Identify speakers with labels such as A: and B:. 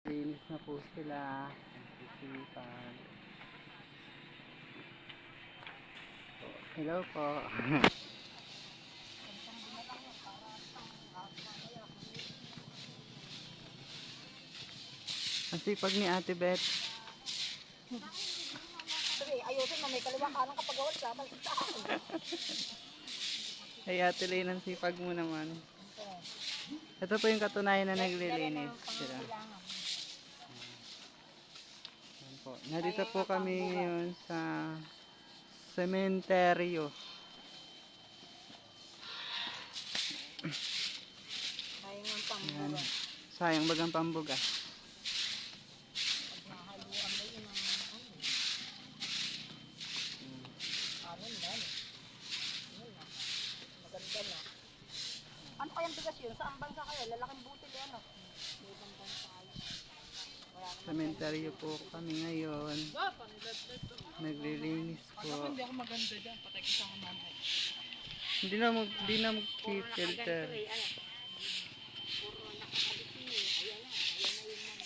A: Naglilinis na po sila. Nagsisipag. Hello po. Ang sipag ni Ate Beth.
B: Ayusin na may kaliwang kanang kapag gawal ka, malit sa akin.
A: Ay Ate Lane, ang sipag mo naman. Ito po yung katunayan na naglilinis sila. Ayan po. Narito po kami ngayon sa sementeryo.
B: Sayang ang pambuga.
A: Ayan. Sayang bagang pambuga.
B: Nahaluan mo yun ang ano na. Maganda na. Ano kayang bigas yun? Saan bansa kayo? Lalaking butil yan o. Ibang bansa kayo.
A: Sementeryo po kami ngayon. Naglilinis po.
B: Hindi ako maganda dyan. Patay ko sa mamay.
A: Hindi na mag-filter.